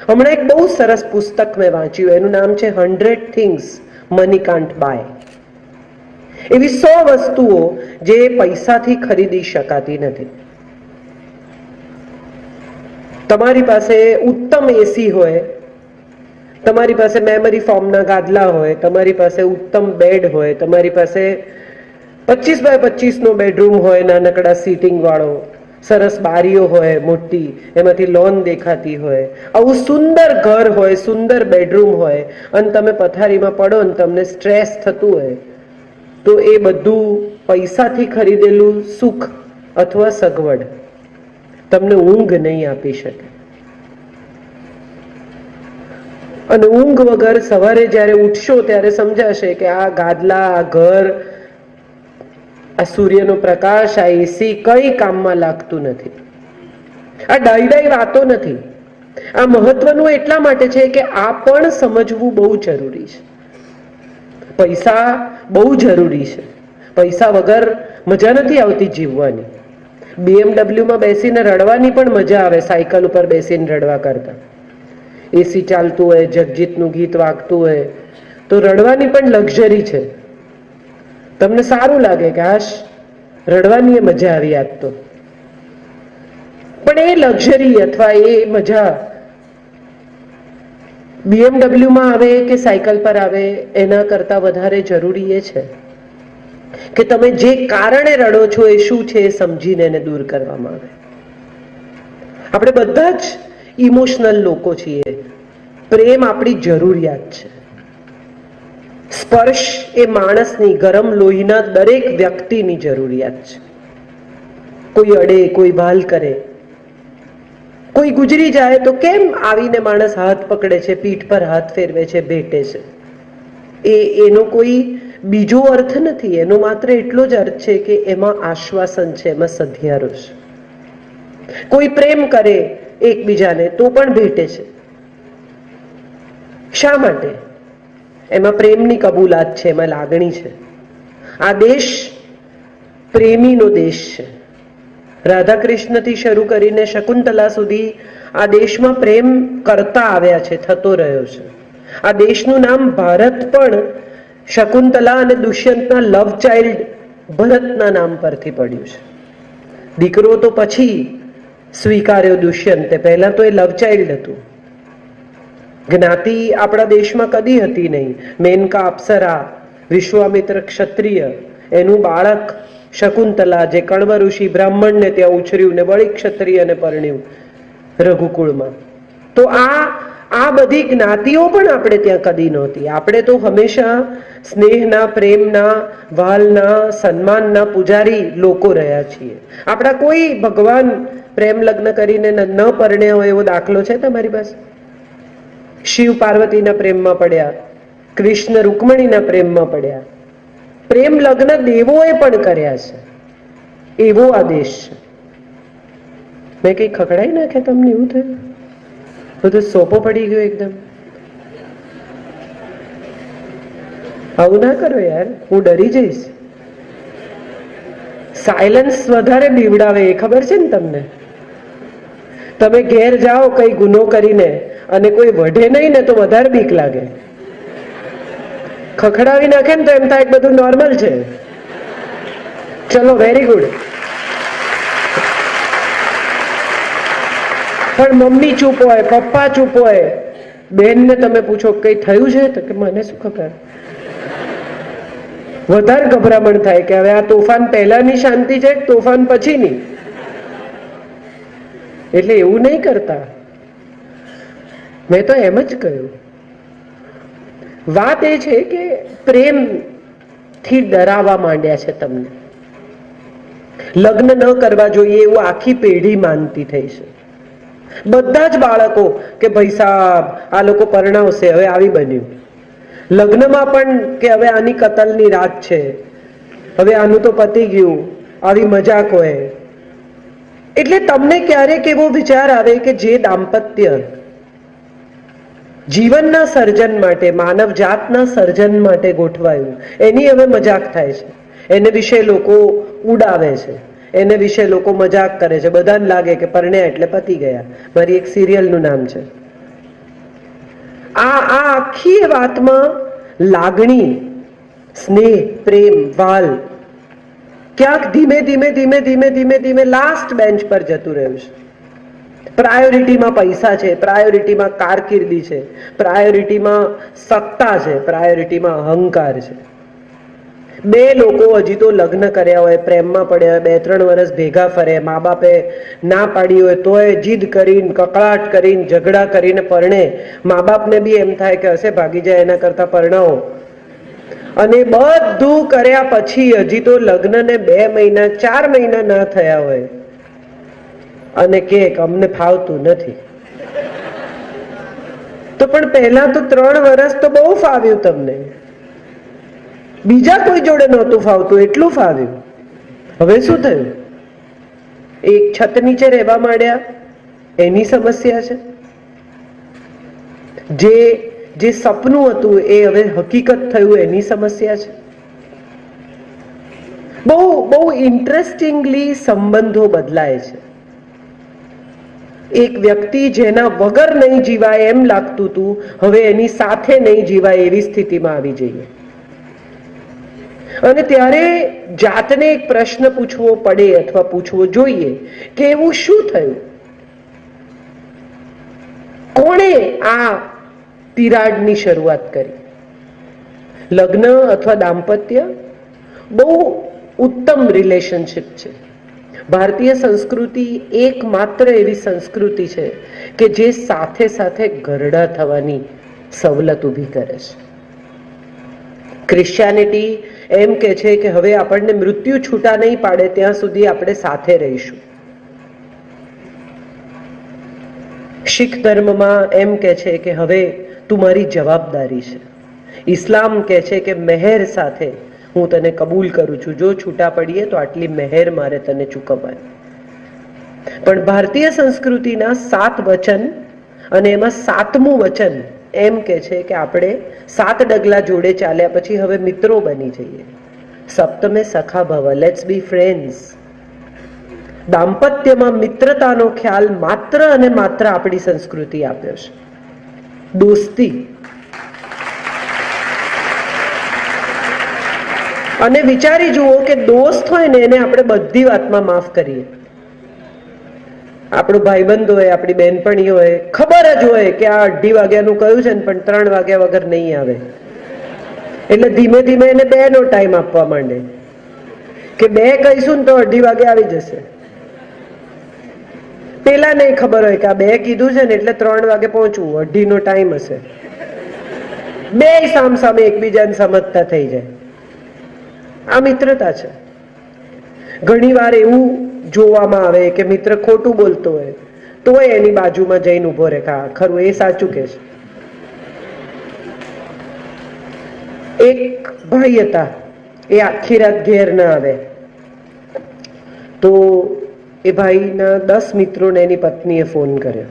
હમણાં એક બહુ સરસ પુસ્તક મેં વાંચ્યું, એનું નામ છે 100 Things Money Can't Buy. એવી 100 વસ્તુઓ જે પૈસાથી ખરીદી શકાતી નથી. તમારી પાસે ઉત્તમ એસી હોય, તમારી પાસે મેમરી ફોર્મના ગાદલા હોય, તમારી પાસે ઉત્તમ બેડ હોય, તમારી પાસે 25 બાય 25 નો બેડરૂમ હોય, નાનકડા સીટિંગ વાળો, સરસ બારીઓ હોય મોટી, એમાંથી લોન દેખાતી હોય, આવું સુંદર ઘર હોય, સુંદર બેડરૂમ હોય, અને તમે પથારીમાં પડો ને તમને સ્ટ્રેસ થતું હોય, તો એ બધું પૈસાથી ખરીદેલું સુખ અથવા સગવડ તમને ઊંઘ નહીં આપી શકે. અને ઊંઘ વગર સવારે જ્યારે ઉઠશો ત્યારે સમજાશે કે આ ગાદલા, આ ઘર, આ સૂર્યનો પ્રકાશ, આ એસી કઈ કામમાં લાગતું નથી. આ ડાઈ વાતો નથી. આ મહત્વનું એટલા માટે છે કે આ પણ સમજવું બહુ જરૂરી છે. પૈસા બહુ જરૂરી છે. પૈસા વગર મજા નથી આવતી જીવવાની. BMW માં બેસીને રડવાની પણ મજા આવે સાયકલ ઉપર બેસીને રડવા કરતા. એસી ચાલતું હોય, જગજીતનું ગીત વાગતું હોય તો રડવાની પણ લક્ઝરી છે. તમને સારું લાગે કે હાશ રડવાની મજા આવી આજ તો. પણ એ લક્ઝરી અથવા એ મજા BMW માં આવે કે સાયકલ પર આવે એના કરતા વધારે જરૂરી એ છે કે તમે જે કારણે રડો છો એ શું છે એ સમજીને એને દૂર કરવામાં આવે. આપણે બધા જ ઇમોશનલ લોકો છીએ. પ્રેમ આપણી જરૂરિયાત છે. સ્પર્શ એ માણસની, ગરમ લોહીના દરેક વ્યક્તિની જરૂરિયાત છે. કોઈ અડે, કોઈ ભાલ કરે, કોઈ ગુજરી જાય તો કેમ આવીને માણસ હાથ પકડે છે, પીઠ પર હાથ ફેરવે છે, ભેટે છે. એનો કોઈ બીજો અર્થ નથી. એનો માત્ર એટલો જ અર્થ છે કે એમાં આશ્વાસન છે, એમાં સધિયારો છે. કોઈ પ્રેમ કરે એકબીજાને તો પણ ભેટે છે. શા માટે? એમાં પ્રેમની કબૂલાત છે, એમાં લાગણી છે. આ દેશ પ્રેમીનો દેશ છે. રાધા કૃષ્ણથી શરૂ કરીને શકુંતલા સુધી આ દેશમાં પ્રેમ કરતા આવ્યા છે, થતો રહ્યો છે. આ દેશનું નામ ભારત પણ શકુંતલા અને દુષ્યંતના લવ ચાઇલ્ડ ભરતના નામ પરથી પડ્યું છે. દીકરો તો પછી સ્વીકાર્યો દુષ્યંતે, પહેલા તો એ લવ ચાઇલ્ડ હતું. જ્ઞાતિ આપણા દેશમાં કદી હતી નહીં. મેનકા અપ્સરા, વિશ્વામિત્ર ક્ષત્રિય, એનું બાળક શકુંતલા જે કણવ ઋષિ બ્રાહ્મણને ત્યાં ઉછર્યું ને વળી ક્ષત્રિયને પરણ્યું રઘુકુળમાં. તો આ બધી જ્ઞાતિઓ પણ આપણે ત્યાં કદી નહોતી. આપણે તો હંમેશા સ્નેહના, પ્રેમના, વાલના, સન્માનના પૂજારી લોકો રહ્યા છીએ. આપણા કોઈ ભગવાન પ્રેમ લગ્ન કરીને ન પરણ્યા હોય એવો દાખલો છે તમારી પાસે? શિવ પાર્વતીના પ્રેમમાં પડ્યા, કૃષ્ણ રૂકમણીના પ્રેમમાં પડ્યા. પ્રેમ લગ્ન દેવોએ પણ કર્યા છે. એવો આ દેશ છે. મેં કઈ ખકડાઈ નાખ્યા તમને? એવું થયું? બધું સોપો પડી ગયો એકદમ. આવું ના કરો યાર, હું ડરી જઈશ. સાયલન્સ વધારે બીવડાવે એ ખબર છે ને તમને? તમે ઘેર જાઓ કઈ ગુનો કરીને અને કોઈ વઢે નહીં ને તો વધારે બીક લાગે. ખખડાવી નાખે ને તો એમ થાય બધું નોર્મલ છે. ચલો, વેરી ગુડ. પણ મમ્મી ચૂપ હોય, પપ્પા ચૂપ હોય, બેનને તમે પૂછો કઈ થયું છે તો કે મને શું ખબર. વધારે ગભરામણ થાય કે હવે આ તોફાન પહેલાની શાંતિ છે તોફાન પછીની. એટલે એવું નહીં કરતા. મેં તો એમ જ કહ્યું. વાત એ છે કે પ્રેમથી ડરાવવા માંડ્યા છે તમને. લગ્ન ન કરવા જોઈએ એવું આખી પેઢી માનતી થઈ છે. બધા જ બાળકો કે ભાઈ સાહેબ આ લોકો પરણાવશે, હવે આવી બન્યું. લગ્નમાં પણ કે હવે આની કતલની રાત છે, હવે આનું તો પતી ગયું, આવી મજાક હોય. એટલે તમને ક્યારેક એવો વિચાર આવે કે જે દાંપત્ય જીવનના સર્જન માટે, માનવ જાતના સર્જન માટે ગોઠવાયું, એની હવે મજાક થાય છે. એને વિશે લોકો ઉડાવે છે, એને વિશે લોકો મજાક કરે છે. બધાને લાગે કે પરણ્યા એટલે પતી ગયા. મારી એક સિરિયલનું નામ છે આ આખી વાતમાં લાગણી, સ્નેહ, પ્રેમ, વાલ ક્યાંક ધીમે ધીમે ધીમે ધીમે ધીમે ધીમે લાસ્ટ બેન્ચ પર જતું રહ્યું છે. પ્રાયોરિટીમાં પૈસા છે, પ્રાયોરિટીમાં કારકિર્દી છે, પ્રાયોરિટીમાં સત્તા છે, પ્રાયોરિટીમાં અહંકાર છે. બે લોકો હજી તો લગ્ન કર્યા હોય, પ્રેમમાં પડ્યા હોય, 2-3 વર્ષ ભેગા ફરે, મા બાપે ના પાડી હોય તોય જીદ કરીને, કકળાટ કરીને, ઝઘડા કરીને પરણે. મા બાપને બી એમ થાય કે હશે ભાગી જાય એના કરતા પરણાવો. અને બધું કર્યા પછી હજી તો લગ્નને 2 મહિના 4 મહિના ના થયા હોય અને કે અમને ફાવતું નથી. તો પણ પહેલા તો 3 વર્ષ તો બહુ ફાવ્યું તમને, બીજા કોઈ જોડે નહોતું ફાવતું, એટલું ફાવ્યું. હવે શું થયું? એક છત નીચે રહેવા માંડ્યા, એની સમસ્યા છે. જે સપનું હતું એ હવે હકીકત થયું, એની સમસ્યા છે. બહુ ઇન્ટરેસ્ટિંગલી સંબંધો બદલાય છે. એક વ્યક્તિ જેના વગર નહીં જીવાય એમ લાગતું હતું, હવે એની સાથે નહીં જીવાય એવી સ્થિતિમાં આવી જઈએ. અને ત્યારે જાતને એક પ્રશ્ન પૂછવો પડે અથવા પૂછવો જોઈએ કે એવું શું થયું? કોણે આ તિરાડની શરૂઆત કરી? લગ્ન અથવા દાંપત્ય બહુ ઉત્તમ રિલેશનશિપ છે. ભારતીય સંસ્કૃતિ એકમાત્ર એવી સંસ્કૃતિ છે કે જે સાથે સાથે ઘરડા થવાની સવલત ઊભી કરે છે. ક્રિશ્ચિયાનિટી એમ કે છે કે હવે આપણને મૃત્યુ છૂટા નહીં પાડે ત્યાં સુધી આપણે સાથે રહીશું. શીખ ધર્મમાં એમ કે છે કે હવે તું મારી જવાબદારી છે. ઇસ્લામ કે છે કે મહેર સાથે હું તને કબૂલ કરું છું, જો છૂટા પડીએ તો આટલી મહેર મારે તને ચૂકવવાની. પણ ભારતીય સંસ્કૃતિના 7 વચન અને એમાં 7મું વચન એમ કે છે કે આપણે 7 ડગલા જોડે ચાલ્યા પછી હવે મિત્રો બની જઈએ. સપ્તમે સખા ભવ, લેટ્સ બી ફ્રેન્ડ્સ. દાંપત્યમાં મિત્રતાનો ખ્યાલ માત્ર અને માત્ર આપણી સંસ્કૃતિ આપ્યો છે. દોસ્તી. અને વિચારી જુઓ કે દોસ્ત હોય ને એને આપણે બધી વાતમાં માફ કરીએ. આપણો ભાઈબંધ હોય, આપણી બહેનપણી હોય, ખબર જ હોય કે આ 2:30 વાગ્યાનું કહ્યું છે ને પણ 3 વાગ્યા વગર નહીં આવે, એટલે ધીમે ધીમે એને 2નો ટાઈમ આપવા માંડે કે 2 કહીશું ને તો 2:30 વાગે આવી જશે. પેલા નહીં ખબર હોય કે આ 2 કીધું છે ને એટલે 3 વાગે પહોંચવું, 2:30નો ટાઈમ હશે. બે સામસામે એકબીજાને સમજતા થઈ જાય. આ મિત્રતા છે. ઘણી વાર એવું જોવામાં આવે કે મિત્ર ખોટું બોલતો હોય તોય એની બાજુમાં જઈને ઉભો રહે, હા ખરું એ સાચું કે છે. એક ભાઈ હતા, એ આખી રાત ઘેર ના આવે તો એ ભાઈના 10 મિત્રોને એની પત્નીએ ફોન કર્યો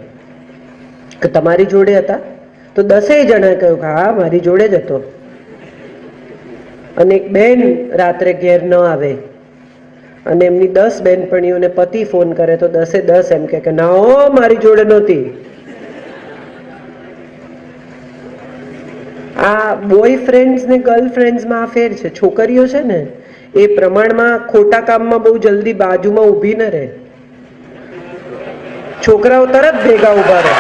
કે તમારી જોડે હતા? તો 10 જણાએ કહ્યું કે હા મારી જોડે જ હતો. અને એક બેન રાત્રે ઘેર ન આવે અને એમની 10 બહેનપણીઓને પતિ ફોન કરે તો 10 એમ કે ના હો મારી જોડે નહોતી. આ બોયફ્રેન્ડ્સ ને ગર્લફ્રેન્ડ્સમાં આ ફેર છે. છોકરીઓ છે ને એ પ્રમાણમાં ખોટા કામમાં બહુ જલ્દી બાજુમાં ઊભી ન રહે. છોકરાઓ તરત ભેગા ઉભા રહે.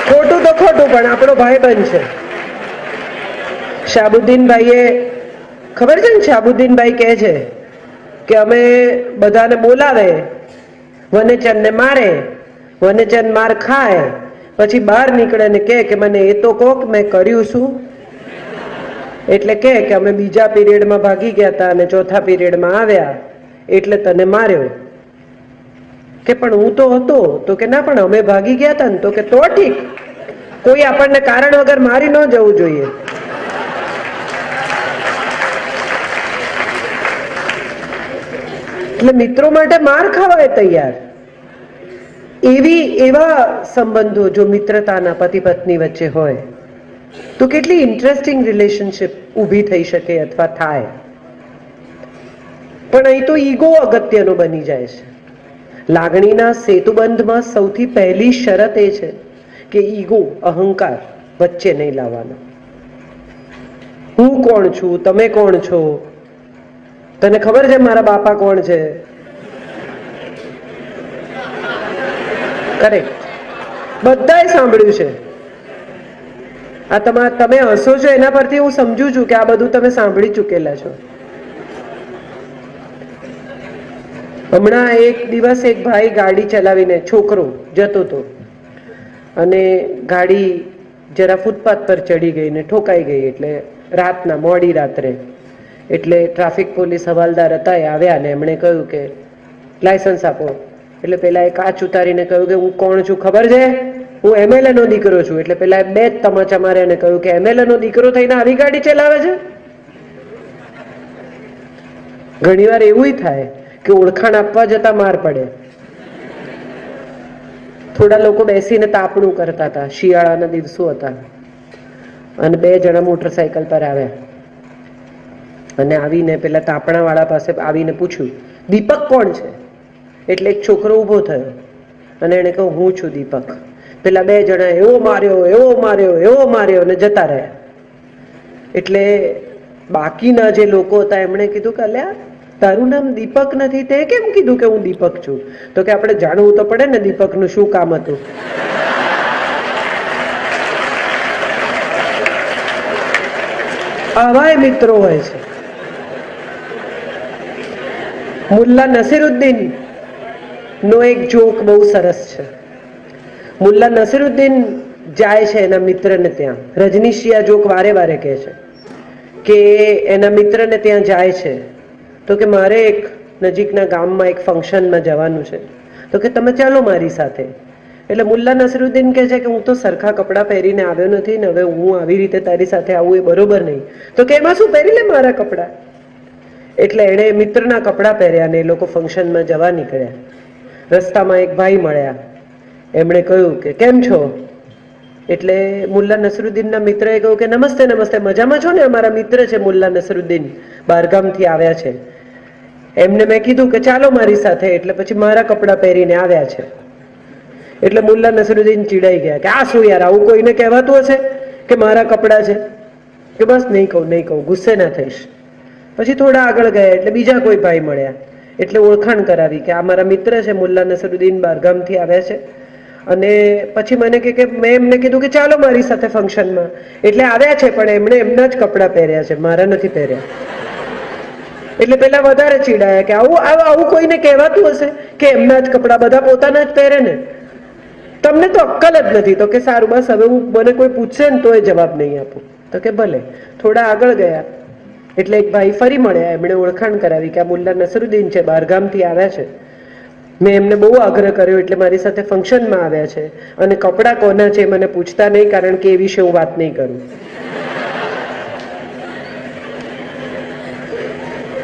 ખોટું તો ખોટું પણ આપણો ભાઈબંધ છે. શાહબુદ્દીનભાઈએ ખબર છે ને, શાહબુદ્દીનભાઈ કહે છે કે અમે બધાને બોલાવે, વનેચંદને મારે, વનેચંદ માર ખાય, પછી બહાર નીકળે ને કે મને એ તો કહો કે મેં કર્યું શું? એટલે કે અમે બીજા પીરિયડમાં ભાગી ગયા હતા અને ચોથા પીરિયડમાં આવ્યા એટલે તને માર્યો. કે પણ હું તો હતો. તો કે ના પણ અમે ભાગી ગયા હતા ને. તો કે તો ઠીક, કોઈ આપણને કારણ વગર મારી ન જવું જોઈએ. એટલે મિત્રો માટે માર ખાવાય તૈયાર. એવા સંબંધો જો મિત્રતાના પતિ પત્ની વચ્ચે હોય તો કેટલી ઇન્ટરેસ્ટિંગ રિલેશનશિપ ઊભી થઈ શકે અથવા થાય. પણ અહીં તો ઈગો અગત્યનો બની જાય છે. લાગણીના સેતુબંધમાં સૌથી પહેલી શરત એ છે કે ઈગો, અહંકાર વચ્ચે નહીં લાવવાનો. હું કોણ છું, તમે કોણ છો, તને ખબર છે મારા બાપા કોણ છે? કરેક્ટ, બધાએ સાંભળ્યું છે. આ તમે હસો છો એના પરથી હું સમજુ છું કે આ બધું તમે સાંભળી ચૂકેલા છો. હમણાં એક દિવસ એક ભાઈ ગાડી ચલાવીને, છોકરો જતો હતો અને ગાડી જરા ફૂટપાથ પર ચડી ગઈ ને ઠોકાઈ ગઈ. એટલે રાતના, મોડી રાત્રે, એટલે ટ્રાફિક પોલીસ હવાલદાર હતા એ આવ્યા ને એમણે કહ્યું કે લાયસન્સ આપો. એટલે પેલા એ કાચ ઉતારીને કહ્યું કે હું કોણ છું ખબર છે? હું એમએલએ નો દીકરો છું. એટલે પેલા બે જ તમાચા માર્યા અને કહ્યું કે એમએલએ નો દીકરો થઈને આવી ગાડી ચલાવે છે? ઘણીવાર એવું થાય કે ઓળખાણ આપવા જતા માર પડે. થોડા લોકો બેસીને તાપણું કરતા હતા, શિયાળાના દિવસો હતા, અને બે જણા મોટરસાયકલ પર આવ્યા અને આવીને પેલા તાપણા વાળા પાસે આવીને પૂછ્યું, દીપક કોણ છે? એટલે એક છોકરો ઊભો થયો અને એને કહ્યું, હું છું દીપક. પેલા બે જણા એવો માર્યો, એવો માર્યો, એવો માર્યો અને જતા રહ્યા. એટલે બાકીના જે લોકો હતા એમણે કીધું કે અલ્યા, તારું નામ દીપક નથી, તે કેમ કીધું કે હું દીપક છું? તો કે આપણે જાણવું તો પડે ને દીપકનું શું કામ હતું. આવાય મિત્રો હોય છે. મુલ્લા નસીરુદ્દીન નો એક જોક બહુ સરસ છે. મુલ્લા નસીરુદ્દીન જાય છે એના મિત્રને ત્યાં. રજનીશજી આ જોક વારે વારે કહે છે કે એના મિત્રને ત્યાં જાય છે તો કે મારે એક નજીકના ગામમાં એક ફંક્શનમાં જવાનું છે, તો કે તમે ચાલો મારી સાથે. એટલે મુલ્લા નસીરુદ્દીન કહે છે કે હું તો સરખા કપડાં પહેરીને આવ્યો નથી ને હવે હું આવી રીતે તારી સાથે આવું એ બરોબર નહીં. તો કે એમાં શું, પહેરી લે મારા કપડાં. એટલે એણે મિત્રના કપડાં પહેર્યા ને એ લોકો ફંક્શનમાં જવા નીકળ્યા. રસ્તામાં એક ભાઈ મળ્યા. એમણે કહ્યું કે કેમ છો? એટલે મુલ્લા નસરુદ્દીનના મિત્રએ કહ્યું કે નમસ્તે નમસ્તે, મજામાં છો ને? અમારા મિત્ર છે મુલ્લા નસરુદ્દીન, બહારગામથી આવ્યા છે. એમને મેં કીધું કે ચાલો મારી સાથે, એટલે પછી મારા કપડાં પહેરીને આવ્યા છે. એટલે મુલ્લા નસરુદ્દીન ચીડાઈ ગયા કે આ શું યાર, આવું કોઈને કહેવાતું હશે કે મારા કપડાં છે? કે બસ નહીં કહું, ગુસ્સે ના થઈશ. પછી થોડા આગળ ગયા એટલે બીજા કોઈ ભાઈ મળ્યા. એટલે ઓળખાણ કરાવી કે આ મારા મિત્ર છે મુલ્લા નસરુદ્દીન, બહારગામથી આવ્યા છે. અને પછી મને કે મેં એમને કીધું કે ચાલો મારી સાથે ફંક્શનમાં. એટલે આવ્યા છે પણ એમણે એમના જ કપડાં પહેર્યા છે, મારા નથી પહેર્યા. એટલે પેલા વધારે ચીડાયા કે આવું કોઈને કહેવાતું હશે કે એમના જ કપડાં, બધા પોતાના જ પહેરે ને? તમને તો અક્કલ જ નથી. તો કે સારું, બસ હવે મને કોઈ પૂછશે ને તો એ જવાબ નહીં આપું. તો કે ભલે. થોડા આગળ ગયા એટલે એક ભાઈ ફરી મળ્યા. એમણે ઓળખાણ કરાવી કે આ મુલ્લા નસરુદ્દીન છે, બહારગામથી આવ્યા છે. મેં એમને બહુ આગ્રહ કર્યો એટલે મારી સાથે ફંક્શનમાં આવ્યા છે, અને કપડાં કોના છે મને પૂછતા નહીં, કારણ કે એ વિશે હું વાત નહીં કરું.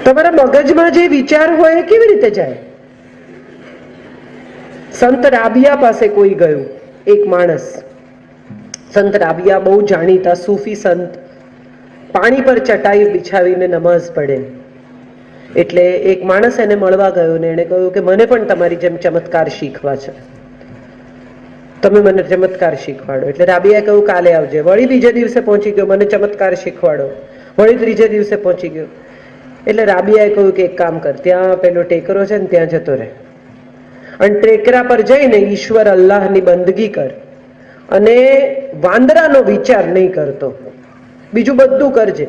તમારા મગજમાં જે વિચાર હોય એ કેવી રીતે જાય? સંત રાબિયા પાસે કોઈ ગયું, એક માણસ. સંત રાબિયા બહુ જાણીતા સૂફી સંત, પાણી પર ચટાઈ બિછાવીને નમાઝ પડે. એટલે એક માણસ એને મળવા ગયો ને એને કહ્યું કે મને પણ તમારી જેમ ચમત્કાર શીખવા છે, તમે મને ચમત્કાર શીખવાડો. એટલે રાબિયાએ કહ્યું કાલે આવજે. વળી બીજે દિવસે પહોંચી ગયો, મને ચમત્કાર શીખવાડો. વળી ત્રીજે દિવસે પહોંચી ગયો. એટલે રાબિયાએ કહ્યું કે એક કામ કર, ત્યાં પેલો ટેકરો છે ને ત્યાં જતો રહે, અને ટેકરા પર જઈને ઈશ્વર અલ્લાહની બંદગી કર, અને વાંદરાનો વિચાર નહીં કરતો, બીજું બધું કરજે.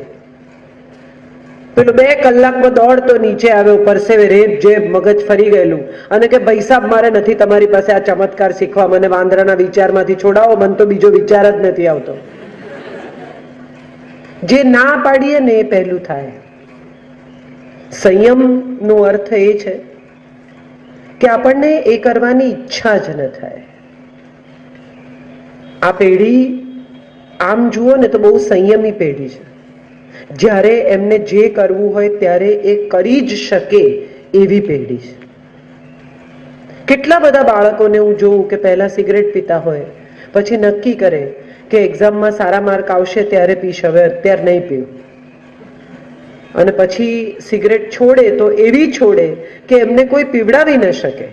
પેલો 2 કલાકમાં દોડતો નીચે આવ્યો, પરસેવે રેબ જેબ, મગજ ફરી ગયેલું, અને કે ભાઈ સાહેબ મારે નથી તમારી પાસે આ ચમત્કાર શીખવા, મને વાંદરાના વિચારમાંથી છોડાવો, મને તો બીજો વિચાર જ નથી આવતો. જે ના પાડીએ ને એ પહેલું થાય. સંયમનો અર્થ એ છે કે આપણને એ કરવાની ઈચ્છા જ ન થાય. આ પેઢી આમ જુઓ ને તો બહુ સંયમી પેઢી છે. જ્યારે એમને જે કરવું હોય ત્યારે એ કરી જ શકે એવી પેઢી છે. કેટલા બધા બાળકોને હું જોઉં કે પહેલા સિગરેટ પીતા હોય, પછી નક્કી કરે કે એક્ઝામમાં સારા માર્ક આવશે ત્યારે પીશ, હવે અત્યારે નહીં પીવું. અને પછી સિગરેટ છોડે તો એવી છોડે કે એમને કોઈ પીવડાવી ન શકે.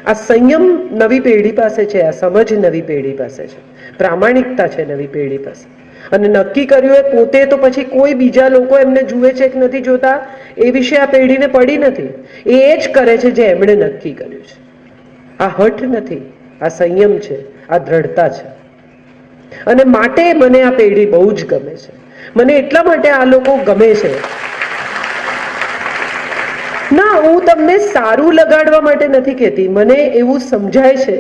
આ સંયમ નવી પેઢી પાસે છે, આ સમજ નવી પેઢી પાસે છે, પ્રામાણિકતા છે નવી પેઢી પાસે. અને નક્કી કર્યું એ પોતે તો પછી કોઈ બીજા લોકો એમને જુએ છે કે નથી જોતા એ વિશે આ પેઢીને પડી નથી. એ જ કરે છે જે એમણે નક્કી કર્યું છે. આ હઠ નથી, આ સંયમ છે, આ દ્રઢતા છે. અને માટે મને આ પેઢી બહુ જ ગમે છે. મને એટલા માટે આ લોકો ગમે છે. ના, હું તમને સારું લગાડવા માટે નથી કહેતી. મને એવું સમજાય છે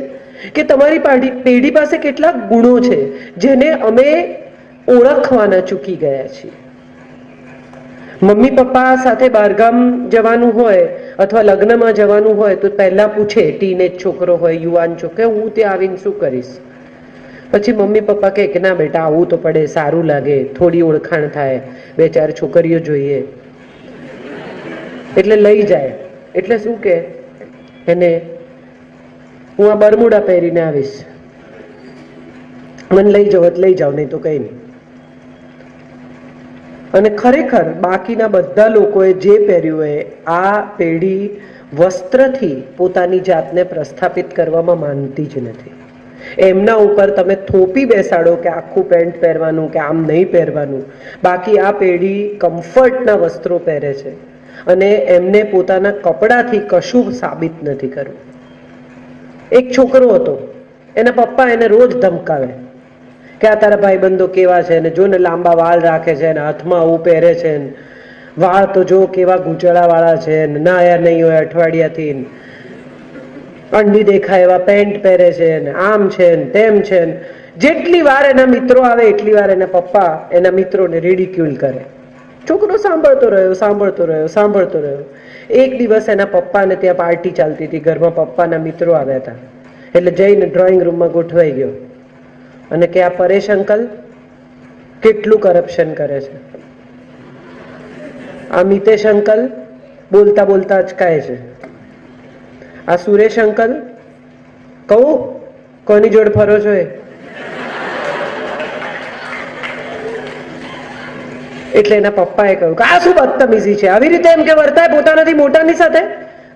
કે તમારી પેઢી પાસે કેટલાક ગુણો છે જેને અમે ઓળખવાના ચૂકી ગયા છીએ. મમ્મી પપ્પા સાથે બહારગામ જવાનું હોય અથવા લગ્નમાં જવાનું હોય તો પહેલા પૂછે, ટીનેજ છોકરો હોય, યુવાન છોકરો, હું ત્યાં આવીને શું કરીશ? પછી મમ્મી પપ્પા કહે કે ના બેટા આવવું તો પડે, સારું લાગે, થોડી ઓળખાણ થાય, 2-4 છોકરીઓ જોઈએ, એટલે લઈ જાય. એટલે શું કે એને હું આ બરમુડા પહેરીને આવીશ, મને લઈ જાઓ લઈ જાઓ, નહીં તો કઈ નહીં. અને ખરેખર બાકીના બધા લોકોએ જે પહેર્યું હોય, આ પેઢી વસ્ત્રથી પોતાની જાતને પ્રસ્થાપિત કરવામાં માનતી જ નથી. એમના ઉપર તમે થોપી બેસાડો કે આખું પેન્ટ પહેરવાનું કે આમ નહીં પહેરવાનું. બાકી આ પેઢી કમ્ફર્ટના વસ્ત્રો પહેરે છે અને એમને પોતાના કપડાથી કશું સાબિત નથી કરવું. એક છોકરો હતો, એના પપ્પા એને રોજ ધમકાવે કે આ તારા ભાઈબંધો કેવા છે ને, જો ને લાંબા વાળ રાખે છે ને, હાથમાં આવું પહેરે છે ને, વાળ તો જો કેવા ગૂંચળા વાળા છે ને, નાયા નહીં હોય અઠવાડિયાથી, અંડી દેખાય એવા પેન્ટ પહેરે છે ને, આમ છે ને તેમ છે ને. જેટલી વાર એના મિત્રો આવે એટલી વાર એના પપ્પા એના મિત્રોને રિડિક્યુલ કરે. છોકરો સાંભળતો રહ્યો. એક દિવસ એના પપ્પાને ત્યાં પાર્ટી ચાલતી હતી, ઘરમાં પપ્પાના મિત્રો આવ્યા હતા. એટલે જઈને ડ્રોઈંગ રૂમમાં ગોઠવાઈ ગયો અને કે આ પરેશ અંકલ કેટલું કરપ્શન કરે છે, આ મિતેશ અંકલ બોલતા બોલતા અચકાય છે, આ સુરેશ અંકલ કહું કોની જોડે ફરો છો એ? એટલે એના પપ્પાએ કહ્યું કે આ શું બદતમીઝી છે, આવી રીતે એમ કે વર્તાય પોતાનાથી મોટાની સાથે?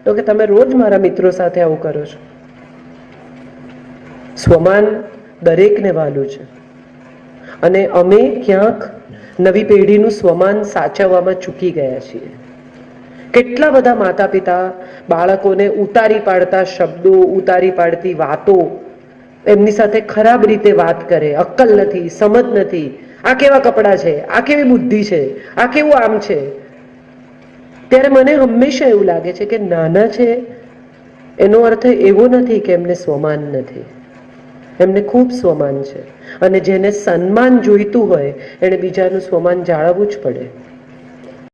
તો કે તમે રોજ મારા મિત્રો સાથે આવું કરો છો. સ્વમાન દરેકને વાલું છે અને અમે ક્યાંક નવી પેઢીનું સ્વમાન સાચવવામાં ચૂકી ગયા છીએ. કેટલા બધા માતા પિતા બાળકોને ઉતારી પાડતા શબ્દો, ઉતારી પાડતી વાતો, એમની સાથે ખરાબ રીતે વાત કરે, અક્કલ નથી, સમજ નથી, આ કેવા કપડાં છે, આ કેવી બુદ્ધિ છે, આ કેવું આમ છે. ત્યારે મને હંમેશા એવું લાગે છે કે નાના છે એનો અર્થ એવો નથી કે એમને સ્વમાન નથી. એમને ખૂબ સ્વમાન છે અને જેને સન્માન જોઈતું હોય એને બીજાનું સ્વમાન જાળવવું જ પડે.